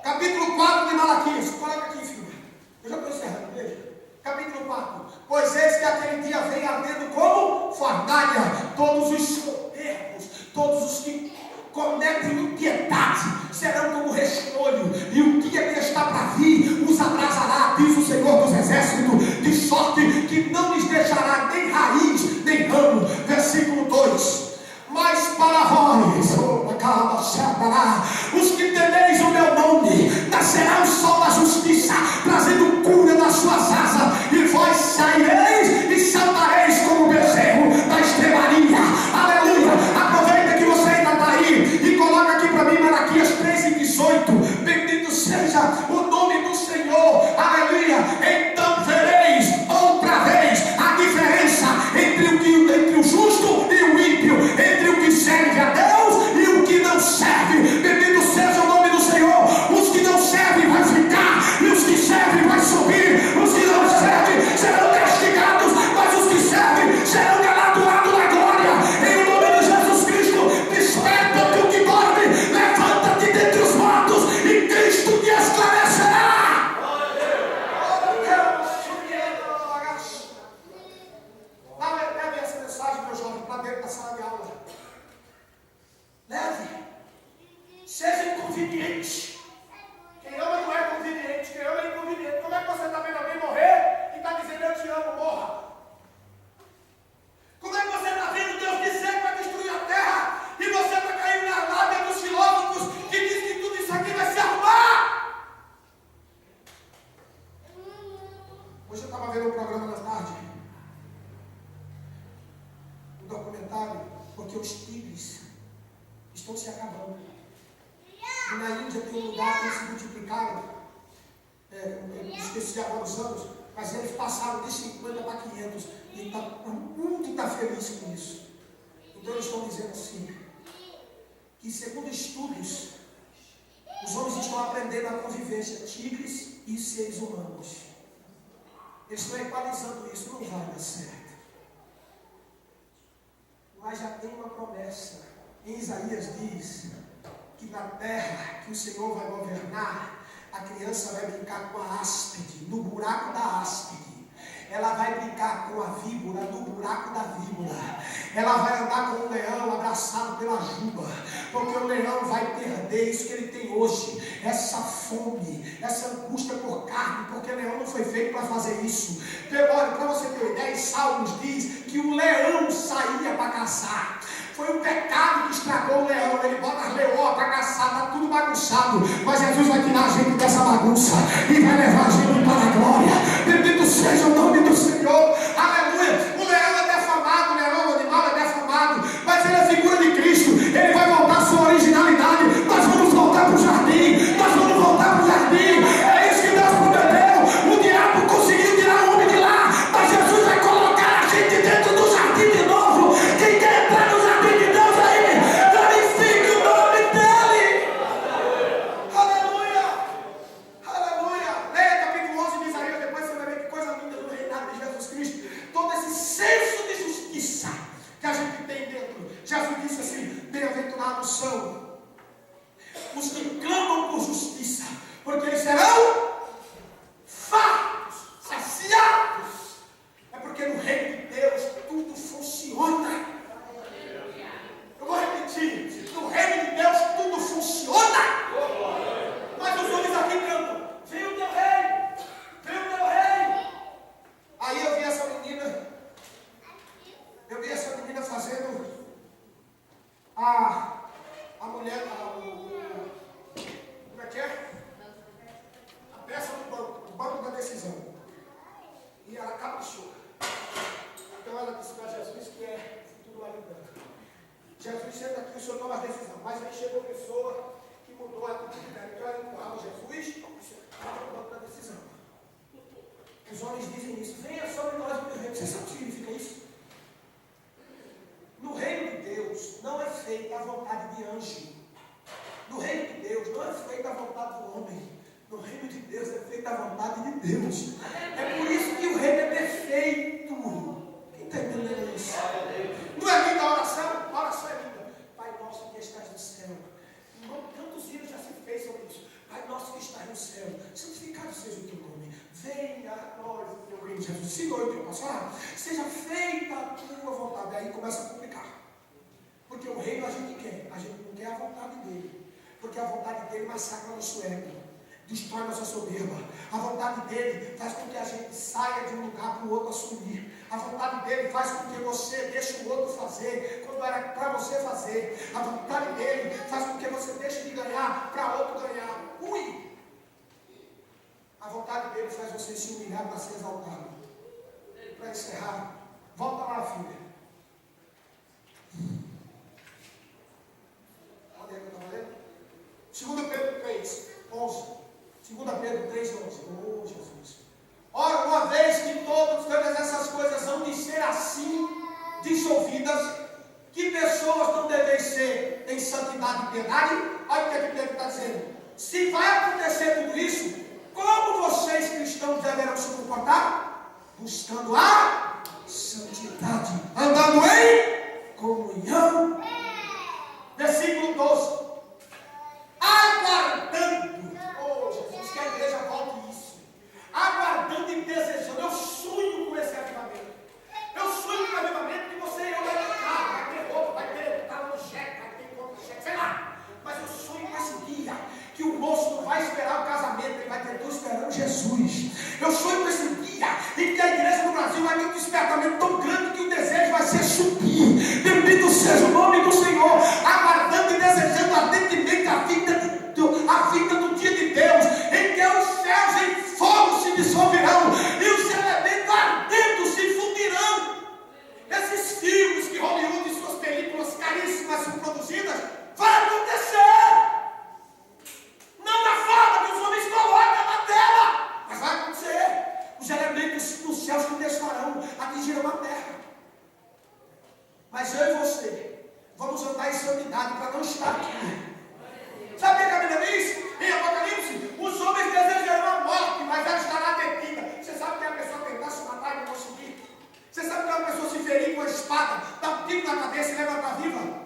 S1: Capítulo 4 de Malaquias. Coloca aqui, filha. Eu já estou encerrando, veja. Capítulo 4. Pois eis que aquele dia vem ardendo como fornalha. Todos os soberbos, todos os que cometem impiedade, serão como restolho. E o dia que está para vir os abrasará, diz o Senhor dos Exércitos, de sorte que não lhes deixará nem raiz, nem ramo. Versículo 2. Mas para vós, os que temeis o meu nome, nascerá o sol da justiça, trazendo cura nas suas asas, e vós saireis e saltareis como bezerro da estrebaria. Aleluia. Aproveita que você ainda está aí e coloca aqui para mim Malaquias 3:18. Bendito seja o nome do Senhor. Aleluia. Então vereis outra vez a diferença entre o justo e o ímpio, entre o que serve a Deus e o que não serve. Bendito seja o nome do Senhor. Os que não servem vão ficar, e os que servem vão subir. Os que não servem serão castigados, mas os que servem serão galardoados na glória. Em nome de Jesus Cristo, desperta tu que dorme, levanta-te dentre os mortos, e Cristo te esclarecerá. Leve essa mensagem, meu jovem, para dentro da sala de aula. Leve. Seja inconveniente. Quem ama não é conveniente, quem ama é inconveniente. Como é que você está vendo alguém morrer e está dizendo eu te amo, morra? Como é que você está vendo Deus dizer que vai destruir a terra e você está caindo na lábia dos filósofos que diz que tudo isso aqui vai se arrumar? Hoje eu estava vendo um programa na tarde, um documentário, porque os tigres estão se acabando. E na Índia tem um lugar que eles se multiplicaram, esqueci agora os anos, mas eles passaram de 50 para 500, e o mundo está feliz com isso. Então eles estão dizendo assim, que segundo estudos, os homens estão aprendendo a convivência, tigres e seres humanos. Eles estão equalizando isso, não vai dar certo. Mas já tem uma promessa. Em Isaías diz que na terra que o Senhor vai governar, a criança vai brincar com a áspide, no buraco da áspide. ela vai brincar com a víbora, no buraco da víbora. Ela vai andar com o leão abraçado pela juba, porque o leão vai perder isso que ele tem hoje, essa fome, essa angústia por carne, porque o leão não foi feito para fazer isso. Olha, para você ter uma ideia, Salmos diz que o leão saía para caçar. Foi o pecado que estragou o leão. Ele bota as leoas para caçar, está tudo bagunçado. Mas Jesus vai tirar a gente dessa bagunça e vai levar a gente para a glória. Bendito seja o nome do Senhor. Aleluia. O leão é defamado, o leão, o animal é defamado, mas ele é figura de Cristo. Ele vai voltar à sua originalidade. Nós vamos voltar para o jardim. Nós vamos voltar para o jardim. É isso que Deus prometeu. O diabo conseguiu tirar o homem de lá, mas Jesus vai colocar a gente dentro do jardim de novo. Quem quer entrar no jardim de Deus aí, glorifique o nome dele. Aleluia. Aleluia. Leia capítulo 11 de Isaías, depois você vai ver que coisa linda do reinado de Jesus Cristo. Todo esse senso de justiça que a gente tem dentro. Jesus disse assim: bem-aventurados são os que clamam por justiça, porque eles serão fartos, saciados. É porque no reino de Deus tudo funciona. Eu vou repetir: no reino de Deus tudo funciona. Mas os homens aqui cantam: vem o teu rei, vem o teu rei. Aí eu vi essa menina fazendo a mulher, como é que é? A peça do banco da decisão. E ela caprichou. Então ela disse para Jesus que é futuro marido dela. Jesus senta aqui, o Senhor toma a decisão. Mas aí chegou pessoa que mudou a atitude dela. Então ela empurrava Jesus e estava no banco da decisão. Os homens dizem isso: venha sobre nós, meu reino. Você sabe o que significa isso? No reino de Deus não é feita a vontade de anjo. No reino de Deus não é feita a vontade do homem. No reino de Deus é feita a vontade de Deus. É por isso que o reino é perfeito. Quem está entendendo isso? Não é linda a oração? A oração é linda. Pai nosso que estás no céu. Tantos hinos já se fez sobre isso. Pai nosso que estás no céu, santificado seja o teu nome. Venha a nós o teu reino, Jesus. Senhor, eu posso falar? Seja feita a tua vontade. Aí começa a complicar. Porque o reino a gente quer. A gente não quer a vontade dele. Porque a vontade dele massacra nosso ego, destrói nossa soberba. A vontade dele faz com que a gente saia de um lugar para o outro assumir. A vontade dele faz com que você deixe o outro fazer quando era para você fazer. A vontade dele faz com que você deixe de ganhar para outro ganhar. Ui! A vontade dele faz você se humilhar para ser exaltado. Para encerrar, volta lá, filha. Onde é que eu estava lendo? 2 Pedro 3, 11. 2 Pedro 3, 11. Oh, Jesus. Ora, uma vez que todas essas coisas vão de ser assim dissolvidas, que pessoas não devem ser em santidade e piedade? Olha o que Pedro está dizendo. Se vai acontecer tudo isso, como vocês cristãos deverão se comportar? Buscando a santidade, andando em comunhão. Versículo 12. Aguardando, oh Jesus, que a igreja volte isso, aguardando e desejando. Eu sonho com esse avivamento. Eu sonho com o avivamento que você e eu vai ter carro, vai ter roupa, vai ter tal no cheque, vai ter conta no cheque, sei lá. Mas eu sonho com esse dia que o moço não vai esperar o casamento, ele vai ter tudo esperando Jesus. Eu sonho com esse dia em que a igreja no Brasil vai ter um despertamento tão grande que o desejo vai ser subir. Bendito seja o nome do Senhor, aguardando e desejando ardentemente a vida do dia de Deus, em que os céus em fogo se dissolverão e os elementos ardendo se fundirão. Esses filmes que Hollywood e suas películas caríssimas são produzidas, vai acontecer. Não da forma que os homens colocam na tela, mas vai acontecer. Os elementos dos céus que desfarão atingirão a terra. Mas eu e você vamos andar em santidade para não estar aqui. Sabe o que a Bíblia diz? Em Apocalipse, os homens desejarão a morte, mas ela estará detida. Você sabe que a pessoa tentar se matar e não conseguir? Você sabe que uma pessoa se ferir com a espada, dá um tiro na cabeça e leva para viva?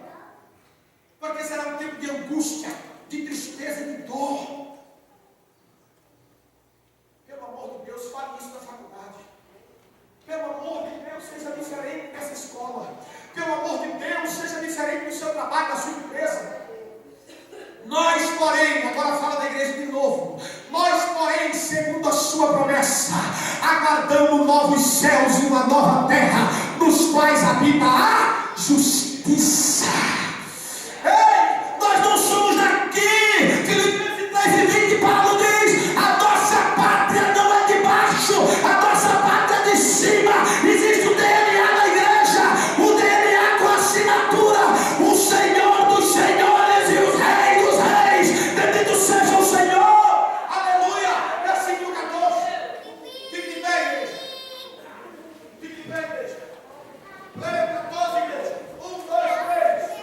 S1: Porque será um tempo de angústia, de tristeza e de dor. Pelo amor de Deus, fale isso na faculdade. seja diferente nessa escola. Pelo amor de Deus, seja diferente no seu trabalho, na sua empresa. Nós, porém, agora fala da igreja de novo. Nós, porém, segundo a sua promessa, aguardamos novos céus e uma nova terra, nos quais habita a justiça. Ei, nós não somos daqui. Filipenses 3:20, Paulo diz: a nossa pátria não é de baixo, a nossa pátria é de cima. Existe o DNA da igreja, o DNA com assinatura, o Senhor dos senhores e os reis dos reis. Bendito seja o Senhor. Aleluia. Versículo 14. Fique de pé, igreja. Fique de pé, igreja. Leia 14, igreja. 1, 2, 3.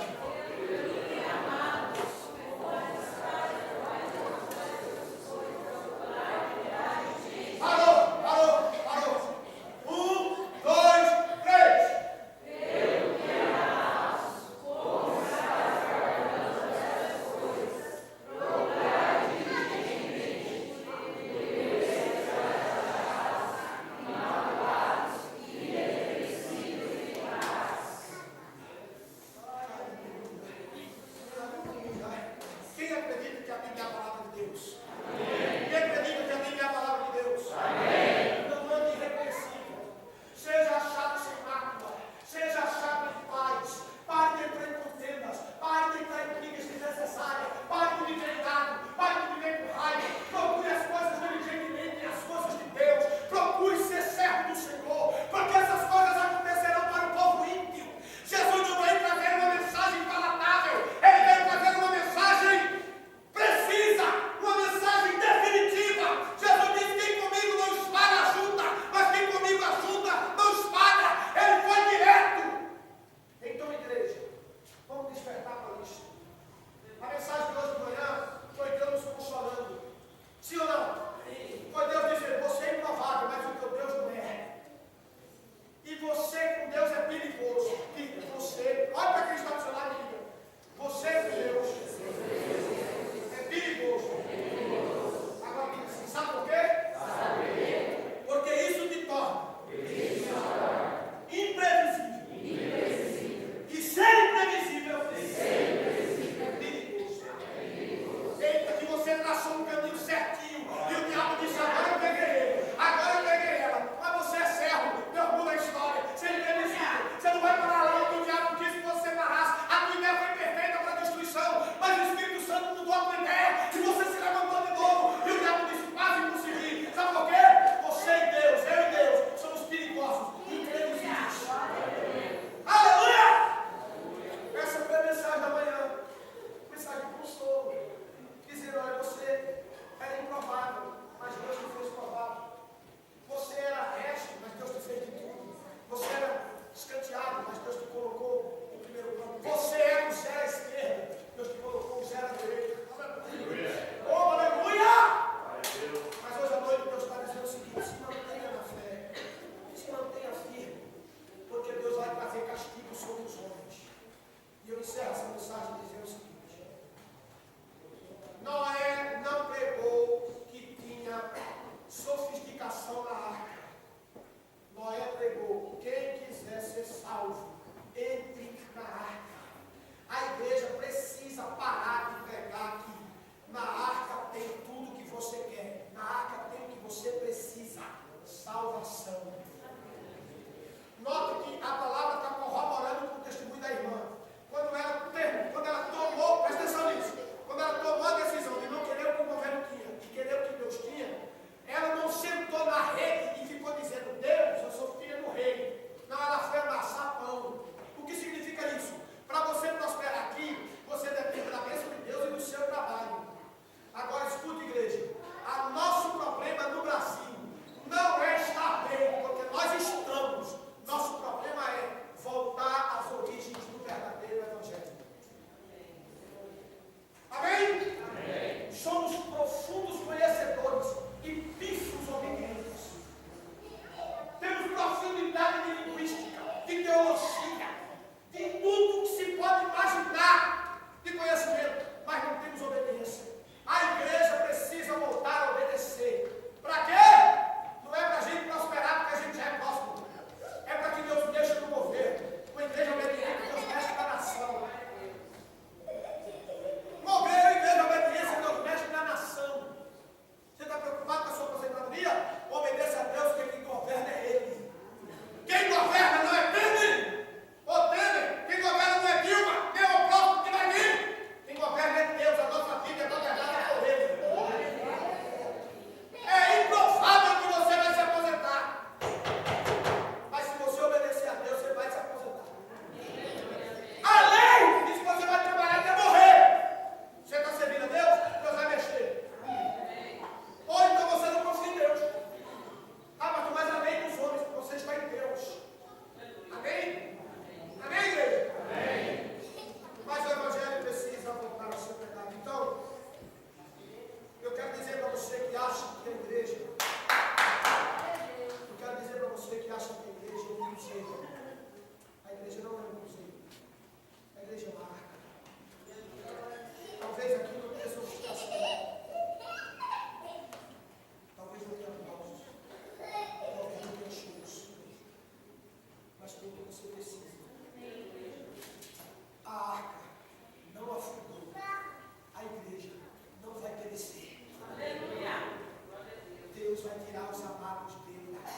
S1: Deus vai tirar os amados dele daqui.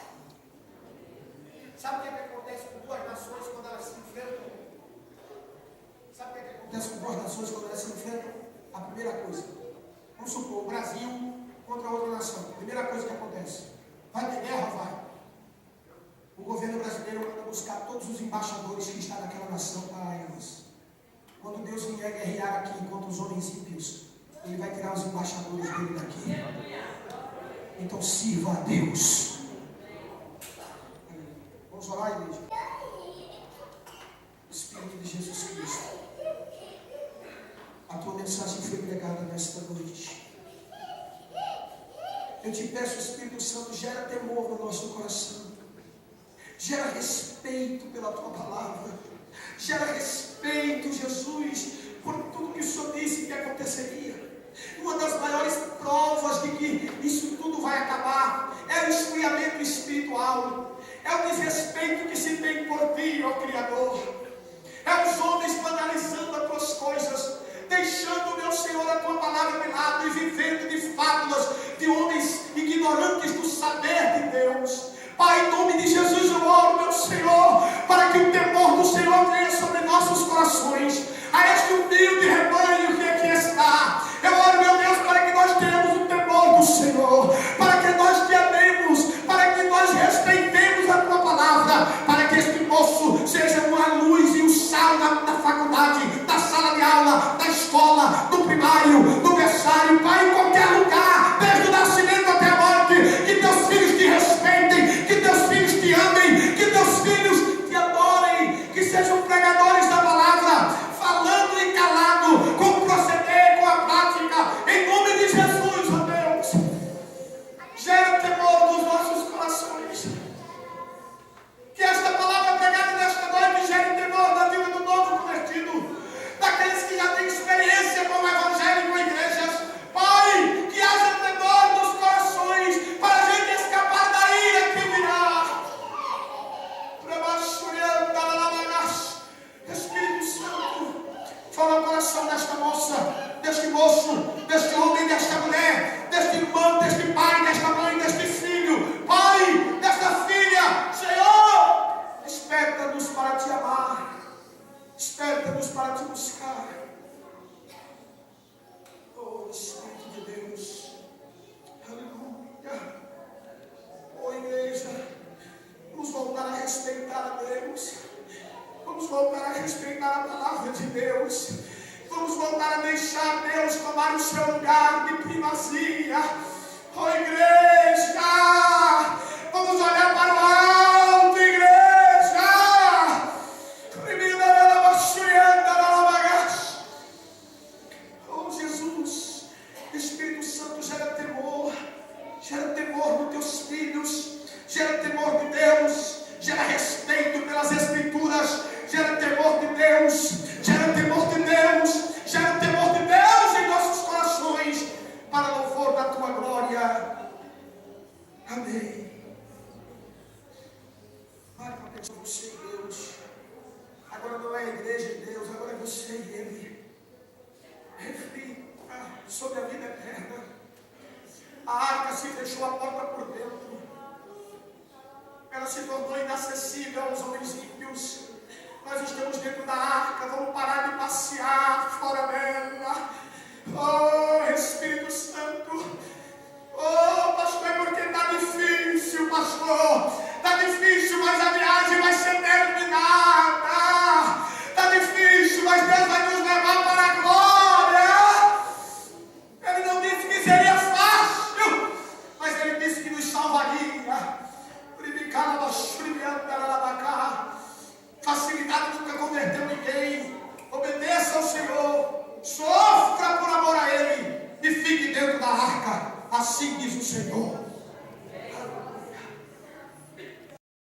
S1: Sabe o que acontece com duas nações quando elas se enfrentam? Sabe o que acontece com duas nações quando elas se enfrentam? A primeira coisa, vamos supor, o Brasil contra outra nação. Primeira coisa que acontece, vai ter guerra? Vai. O governo brasileiro manda buscar todos os embaixadores que estão naquela nação para eles. Quando Deus vier guerrear aqui contra os homens ímpios, Ele vai tirar os embaixadores dele daqui. Então sirva a Deus. Vamos orar, igreja? Espírito de Jesus Cristo, a tua mensagem foi pregada nesta noite. Eu te peço, Espírito Santo, gera temor no nosso coração. Gera respeito pela tua palavra. Gera respeito, Jesus, por tudo que o Senhor disse que aconteceria. Uma das maiores provas de que isso tudo vai acabar é o esfriamento espiritual. É o desrespeito que se tem por ti, ó Criador. É os homens banalizando as tuas coisas, deixando, meu Senhor, a tua palavra de lado e vivendo de fábulas de homens ignorantes do saber de Deus. Pai, em nome de Jesus eu oro, meu Senhor, para que o temor do Senhor venha sobre nossos corações, a este humilde rebanho que aqui está. Eu oro, meu Deus, para que nós tenhamos o temor do Senhor, para que nós te amemos, para que nós respeitemos a tua palavra, para que este moço seja uma luz e um sal da faculdade, da sala de aula, da escola, do primário, do berçário, Pai, em qualquer lugar, desde o nascimento até a morte, que teus filhos te respeitem, que teus filhos te amem, que teus filhos te adorem, que sejam pregadores da palavra, falando e calado, com o proceder, com a prática, em nome de Jesus, ó Deus. Gera temor nos nossos corações. Que esta palavra pregada nesta noite gere temor na vida do novo convertido, daqueles que já têm experiência com o Evangelho e com igrejas. Pai, que haja temor nos corações, para a gente escapar da ira que virá. Espírito Santo, fala o coração desta moça, deste moço, deste homem, desta mulher, deste irmão, deste pai, desta mãe, deste filho, Pai, desta filha. Senhor, desperta-nos para te amar, desperta-nos para te buscar. Oh, Espírito de Deus, aleluia. Oh, igreja, vamos voltar a respeitar a Deus, vamos voltar a respeitar a palavra de Deus, vamos voltar a deixar Deus tomar o seu lugar de primazia. Oh, igreja, vamos olhar para o alto, igreja. Oh, Jesus, Espírito Santo, gera temor nos teus filhos, gera temor de Deus, gera respeito pelas Escrituras, gera temor de Deus, gera temor de Deus, gera temor de Deus em nossos corações, para louvor da tua glória. Amém. Para para pensar você e Deus. Agora não é a igreja de Deus, agora é você e Ele. Reflita sobre a vida eterna. A arca se fechou a porta por dentro. Ela se tornou inacessível aos homens ímpios. Nós estamos dentro da arca, vamos parar de passear fora dela. Oh, Espírito Santo. Oh, pastor, é porque está difícil, pastor. Está difícil, mas a viagem vai ser terminada. Está difícil, mas Deus vai nos levar para a glória. Ele não disse que seria fácil, mas Ele disse que nos salvaria. Facilidade nunca converteu ninguém. Obedeça ao Senhor, sofra por amor a Ele e fique dentro da arca. Assim diz o Senhor.